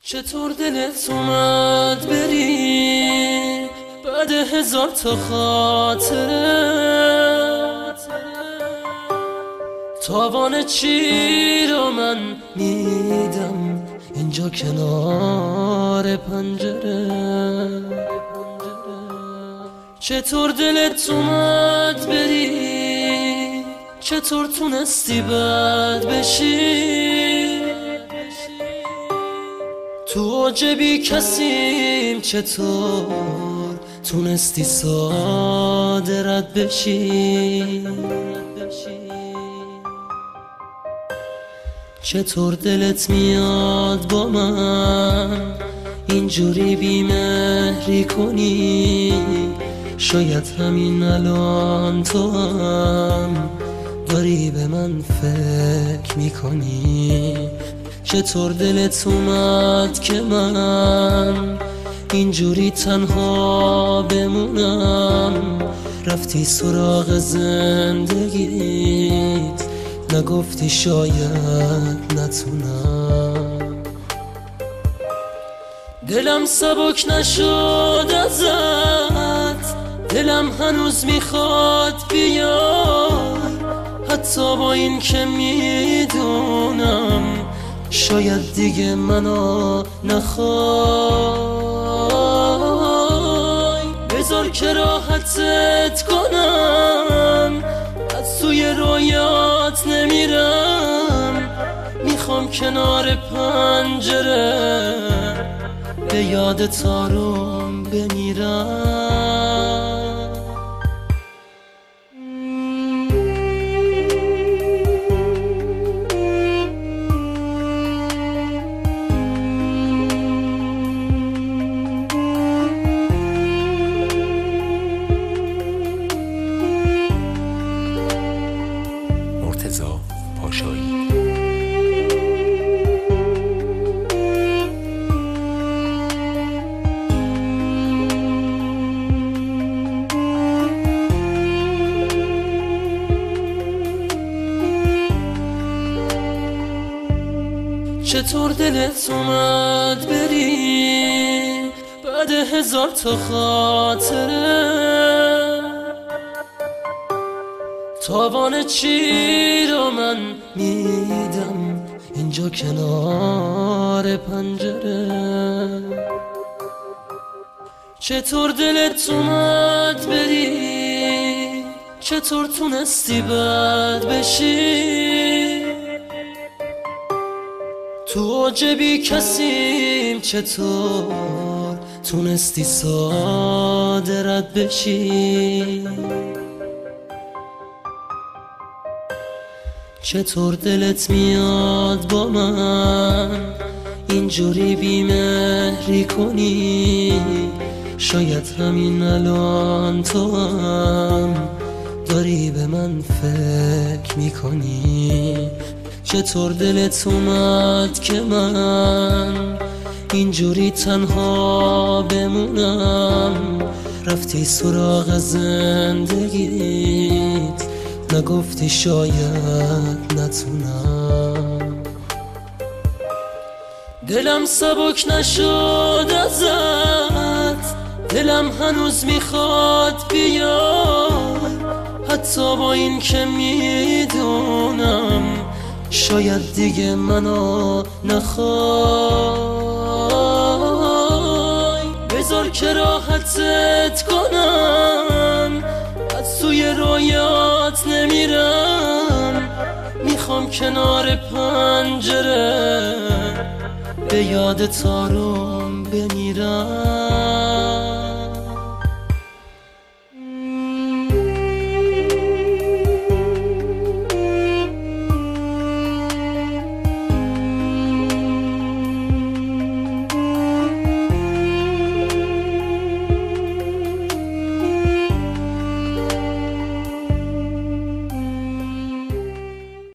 چطور دلت اومد بری بعد 1000 تا خاطره؟ تاوان چی رو من میدم اینجا کنار پنجره. چطور دلت اومد بری، چطور تونستی بد بشی؟ تو اوج بی کسیم چطور تونستی ساده رد بشی؟ چطور دلت میاد با من اینجوری بی‌مهری کنی؟ شاید همین الان تو هم داری به من فکر میکنی. چطور دلت اومد که من اینجوری تنها بمونم؟ رفتی سراغ زندگیت، نگفتی شاید نتونم. دلم سبک نشد ازت، دلم هنوز میخواد بیای، حتی با این که میدونم شاید دیگه منو نخوای. بذار که راحتت کنم، از توی رویات نمیرم، میخوام کنار پنجره به یاد تارم بمیرم. مرتضی پاشایی. چطور دلت اومد بری بعد 1000 تا خاطره؟ تاوان چی رو من میدم اینجا کنار پنجره. چطور دلت اومد بری، چطور تونستی بد بشی؟ تو اوج بی کسیم چطور تونستی ساده رد بشی؟ چطور دلت میاد با من اینجوری بی‌مهری کنی؟ شاید همین الان تو هم داری به من فکر میکنی. چطور دلت اومد که من اینجوری تنها بمونم؟ رفتی سراغ زندگیت، نگفتی شاید نتونم. دلم سبک نشد ازت، دلم هنوز میخواد بیای، حتی با این که میدونم شاید دیگه منو نخوای. بذار که راحتت کنم، از توی رویات نمیرم، میخوام کنار پنجره به یاد تارم بمیرم.